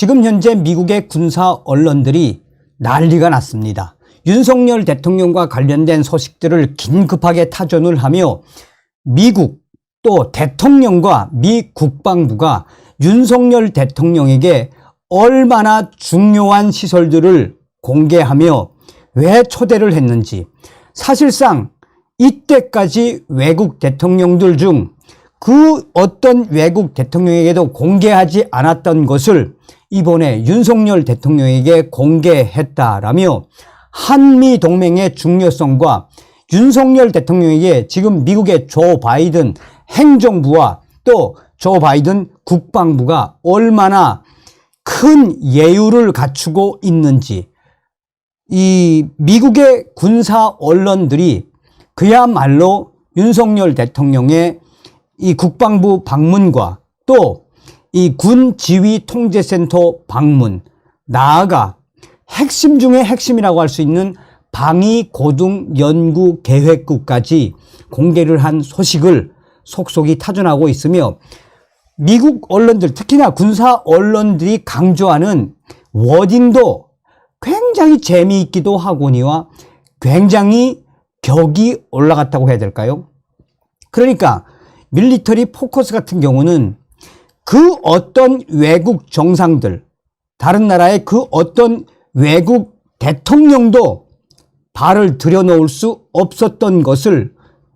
지금 현재 미국의 군사 언론들이 난리가 났습니다. 윤석열 대통령과 관련된 소식들을 긴급하게 타전을 하며 미국 또 대통령과 미 국방부가 윤석열 대통령에게 얼마나 중요한 시설들을 공개하며 왜 초대를 했는지, 사실상 이때까지 외국 대통령들 중 그 어떤 외국 대통령에게도 공개하지 않았던 것을 이번에 윤석열 대통령에게 공개했다라며 한미 동맹의 중요성과 윤석열 대통령에게 지금 미국의 조 바이든 행정부와 또 조 바이든 국방부가 얼마나 큰 예우를 갖추고 있는지, 이 미국의 군사 언론들이 그야말로 윤석열 대통령의 이 국방부 방문과 또 이 군 지휘 통제센터 방문, 나아가 핵심 중에 핵심이라고 할 수 있는 방위 고등 연구 계획국까지 공개를 한 소식을 속속이 타전하고 있으며, 미국 언론들, 특히나 군사 언론들이 강조하는 워딩도 굉장히 재미있기도 하거니와 굉장히 격이 올라갔다고 해야 될까요? 그러니까 밀리터리 포커스 같은 경우는 그 어떤 외국 정상들, 다른 나라의 그 어떤 외국 대통령도 발을 들여놓을 수 없었던 것을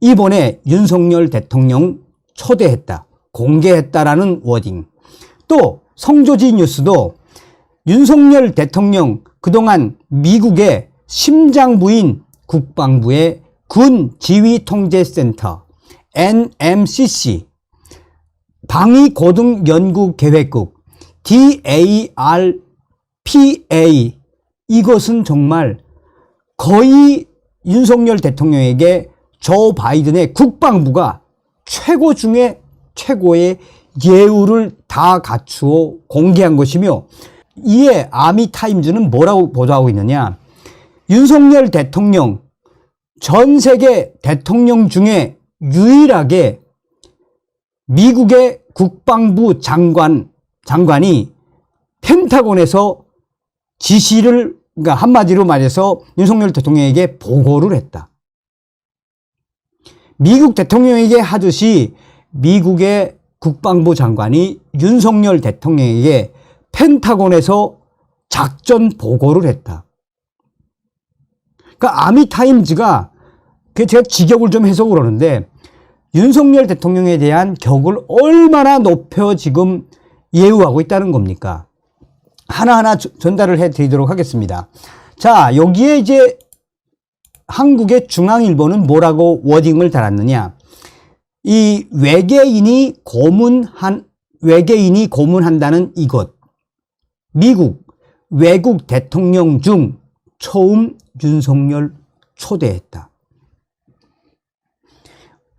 이번에 윤석열 대통령 초대했다, 공개했다라는 워딩. 또 성조지 뉴스도 윤석열 대통령 그동안 미국의 심장부인 국방부의 군지휘통제센터 NMCC, 방위고등연구계획국 DARPA, 이것은 정말 거의 윤석열 대통령에게 조 바이든의 국방부가 최고 중에 최고의 예우를 다 갖추어 공개한 것이며, 이에 아미타임즈는 뭐라고 보도하고 있느냐, 윤석열 대통령 전 세계 대통령 중에 유일하게 미국의 국방부 장관이 펜타곤에서 지시를, 그러니까 한마디로 말해서 윤석열 대통령에게 보고를 했다. 미국 대통령에게 하듯이 미국의 국방부 장관이 윤석열 대통령에게 펜타곤에서 작전 보고를 했다. 그러니까 아미타임즈가, 제가 직역을 좀 해서 그러는데, 윤석열 대통령에 대한 격을 얼마나 높여 지금 예우하고 있다는 겁니까? 하나하나 전달을 해 드리도록 하겠습니다. 자, 여기에 이제 한국의 중앙일보는 뭐라고 워딩을 달았느냐. 이 외계인이 고문한다는 이것. 미국 외국 대통령 중 처음 윤석열 초대했다.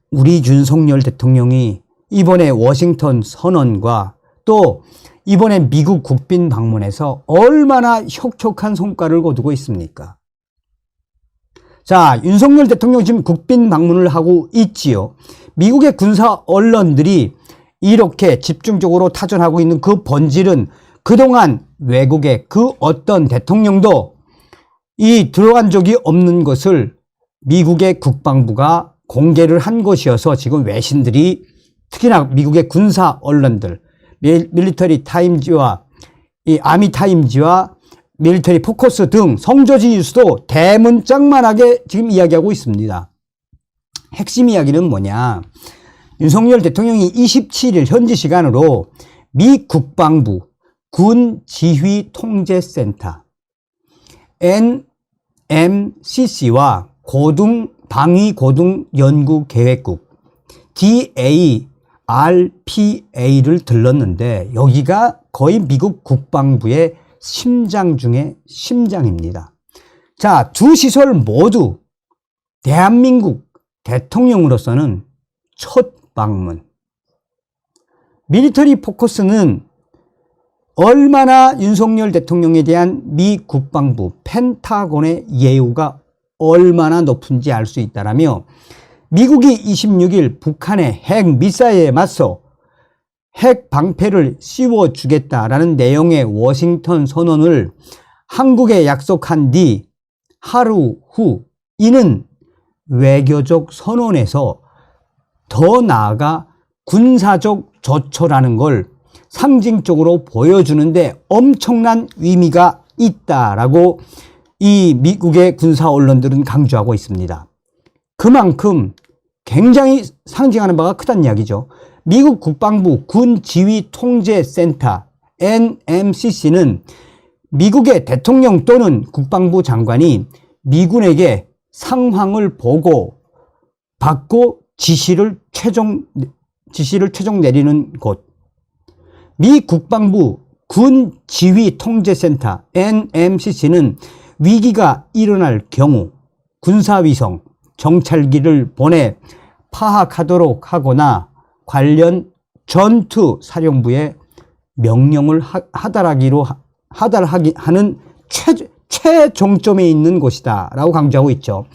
우리 윤석열 대통령이 이번에 워싱턴 선언과 또 이번에 미국 국빈 방문에서 얼마나 혁혁한 성과를 거두고 있습니까? 자, 윤석열 대통령 지금 국빈 방문을 하고 있지요. 미국의 군사 언론들이 이렇게 집중적으로 타전하고 있는 그 본질은 그동안 외국의 그 어떤 대통령도 이 들어간 적이 없는 것을 미국의 국방부가 공개를 한 것이어서 지금 외신들이, 특히나 미국의 군사 언론들, 밀리터리 타임즈와 이 아미 타임즈와 밀리터리 포커스 등 성조지 뉴스도 대문짝만하게 지금 이야기하고 있습니다. 핵심 이야기는 뭐냐? 윤석열 대통령이 27일 현지 시간으로 미 국방부 군지휘통제센터 NMCC와 방위고등연구계획국 DARPA를 들렀는데, 여기가 거의 미국 국방부의 심장 중에 심장입니다. 자, 두 시설 모두 대한민국 대통령으로서는 첫 방문. 밀리터리 포커스는 얼마나 윤석열 대통령에 대한 미 국방부 펜타곤의 예우가 얼마나 높은지 알 수 있다라며, 미국이 26일 북한의 핵 미사일에 맞서 핵 방패를 씌워주겠다라는 내용의 워싱턴 선언을 한국에 약속한 뒤 하루 후 이는 외교적 선언에서 더 나아가 군사적 조처라는 걸 상징적으로 보여주는데 엄청난 의미가 있다라고 이 미국의 군사 언론들은 강조하고 있습니다. 그만큼 굉장히 상징하는 바가 크다는 이야기죠. 미국 국방부 군지휘통제센터 NMCC는 미국의 대통령 또는 국방부 장관이 미군에게 상황을 받고 지시를 최종 내리는 곳. 미 국방부 군지휘통제센터 NMCC는 위기가 일어날 경우 군사위성, 정찰기를 보내 파악하도록 하거나 관련 전투사령부에 명령을 하달하는 최종점에 있는 곳이다 라고 강조하고 있죠.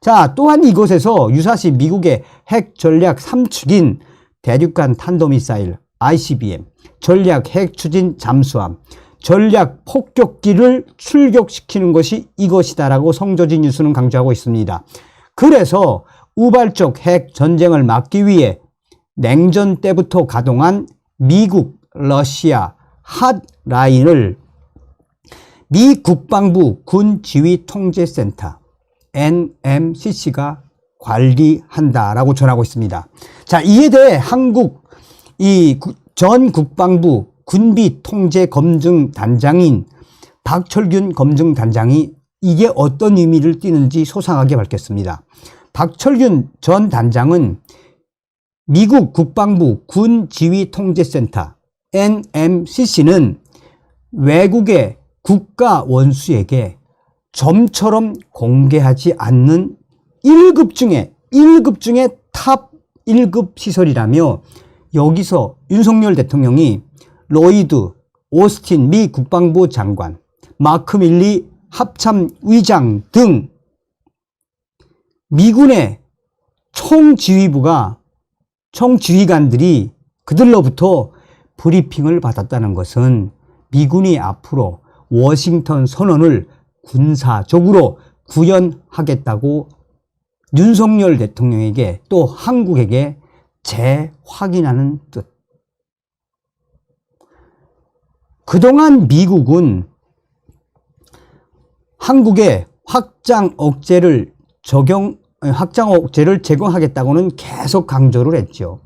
자, 또한 이곳에서 유사시 미국의 핵 전략 3축인 대륙간 탄도미사일 ICBM, 전략 핵 추진 잠수함, 전략 폭격기를 출격시키는 것이 이것이다라고 성조지 뉴스는 강조하고 있습니다. 그래서 우발적 핵 전쟁을 막기 위해 냉전 때부터 가동한 미국, 러시아 핫라인을 미 국방부 군지휘통제센터 NMCC가 관리한다라고 전하고 있습니다. 자, 이에 대해 한국 전 국방부 군비통제검증단장인 박철균 검증단장이 이게 어떤 의미를 띠는지 소상하게 밝혔습니다. 박철균 전 단장은 미국 국방부 군지휘통제센터 NMCC는 외국의 국가 원수에게 점처럼 공개하지 않는 1급 중에 탑 1급 시설이라며 여기서 윤석열 대통령이 로이드 오스틴 미 국방부 장관, 마크 밀리 합참의장 등 미군의 총지휘관들이 그들로부터 브리핑을 받았다는 것은 미군이 앞으로 워싱턴 선언을 군사적으로 구현하겠다고 윤석열 대통령에게 또 한국에게 재확인하는 뜻. 그동안 미국은 한국에 확장 억제를 제공하겠다고는 계속 강조를 했죠.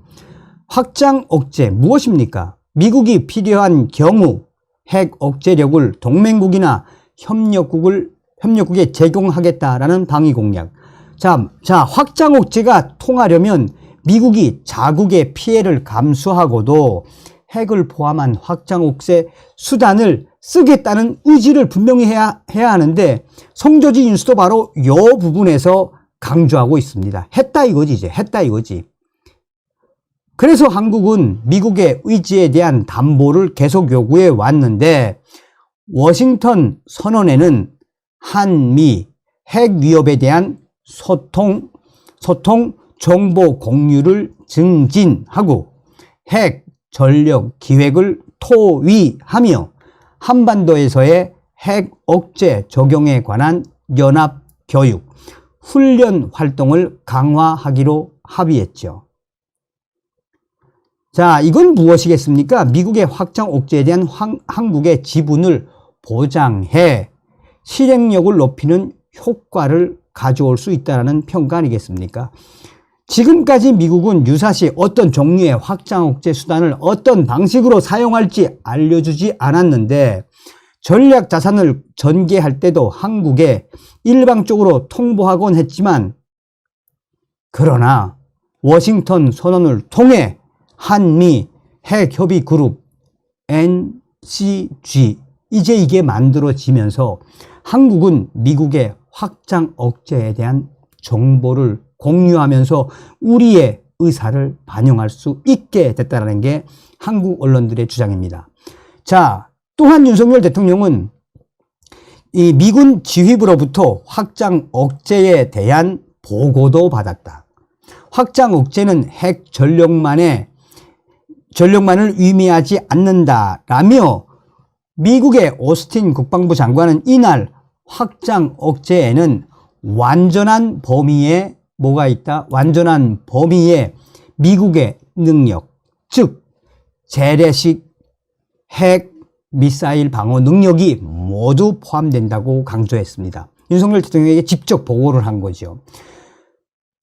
확장 억제 무엇입니까? 미국이 필요한 경우 핵 억제력을 동맹국이나 협력국에 제공하겠다라는 방위 공약. 자, 확장 억제가 통하려면 미국이 자국의 피해를 감수하고도 핵을 포함한 확장 억제 수단을 쓰겠다는 의지를 분명히 해야 하는데 성조지 뉴스도 바로 이 부분에서 강조하고 있습니다. 했다 이거지. 그래서 한국은 미국의 의지에 대한 담보를 계속 요구해 왔는데 워싱턴 선언에는 한미 핵 위협에 대한 소통, 정보 공유를 증진하고 핵 전력 기획을 토의하며 한반도에서의 핵 억제 적용에 관한 연합 교육, 훈련 활동을 강화하기로 합의했죠. 자, 이건 무엇이겠습니까? 미국의 확장 억제에 대한 한국의 지분을 보장해 실행력을 높이는 효과를 가져올 수 있다는 평가 아니겠습니까? 지금까지 미국은 유사시 어떤 종류의 확장 억제 수단을 어떤 방식으로 사용할지 알려주지 않았는데 전략 자산을 전개할 때도 한국에 일방적으로 통보하곤 했지만 그러나 워싱턴 선언을 통해 한미 핵협의 그룹 NCG 이제 이게 만들어지면서 한국은 미국의 확장 억제에 대한 정보를 공유하면서 우리의 의사를 반영할 수 있게 됐다는 게 한국 언론들의 주장입니다. 자, 또한 윤석열 대통령은 이 미군 지휘부로부터 확장 억제에 대한 보고도 받았다. 확장 억제는 핵 전력만의 전력만을 의미하지 않는다라며 미국의 오스틴 국방부 장관은 이날 확장 억제에는 완전한 범위에 뭐가 있다? 완전한 범위에 미국의 능력, 즉 재래식 핵 미사일 방어 능력이 모두 포함된다고 강조했습니다. 윤석열 대통령에게 직접 보고를 한 거죠.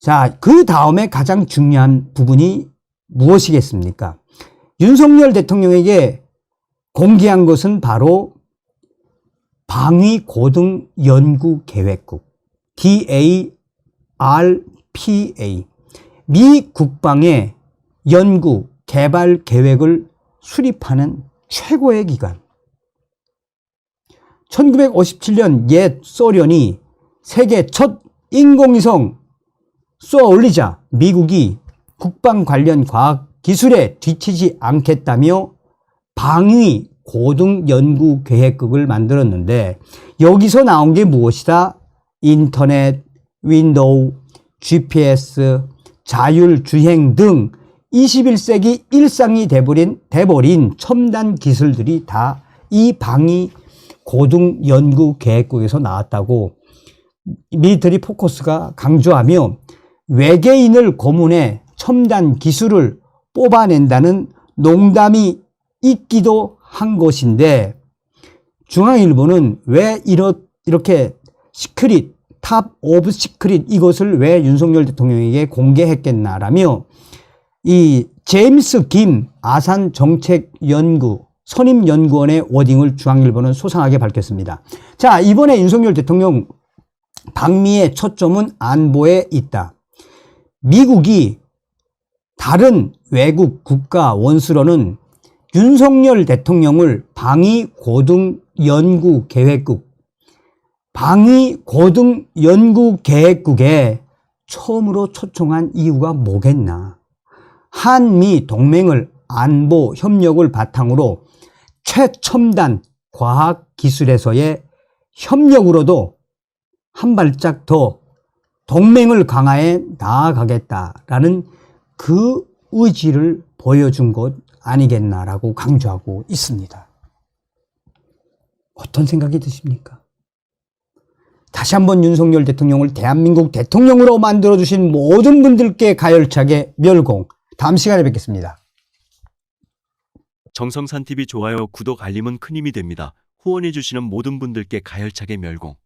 자, 그 다음에 가장 중요한 부분이 무엇이겠습니까? 윤석열 대통령에게 공개한 것은 바로 방위고등연구계획국 DARPA, 미 국방의 연구 개발 계획을 수립하는 최고의 기관. 1957년 옛 소련이 세계 첫 인공위성 쏘아 올리자 미국이 국방 관련 과학 기술에 뒤치지 않겠다며 방위 고등연구계획국을 만들었는데 여기서 나온 게 무엇이다? 인터넷, 윈도우, GPS, 자율주행 등 21세기 일상이 돼버린 첨단 기술들이 다 이 방위 고등연구계획국에서 나왔다고 밀리터리 포커스가 강조하며 외계인을 고문해 첨단 기술을 뽑아낸다는 농담이 있기도 한 것인데 중앙일보는 왜 이렇게 시크릿, 탑 오브 시크릿 이것을 왜 윤석열 대통령에게 공개했겠나라며 이 제임스 김 아산 정책연구 선임연구원의 워딩을 중앙일보는 소상하게 밝혔습니다. 자, 이번에 윤석열 대통령 방미의 초점은 안보에 있다. 미국이 다른 외국 국가 원수로는 윤석열 대통령을 방위고등연구계획국, 방위고등연구계획국에 처음으로 초청한 이유가 뭐겠나. 한미 동맹을 안보 협력을 바탕으로 최첨단 과학기술에서의 협력으로도 한 발짝 더 동맹을 강화해 나아가겠다라는 그 의지를 보여준 것 아니겠나라고 강조하고 있습니다. 어떤 생각이 드십니까? 다시 한번 윤석열 대통령을 대한민국 대통령으로 만들어주신 모든 분들께 가열차게 멸공. 다음 시간에 뵙겠습니다. 정성산TV 좋아요, 구독, 알림은 큰 힘이 됩니다. 후원해주시는 모든 분들께 가열차게 멸공.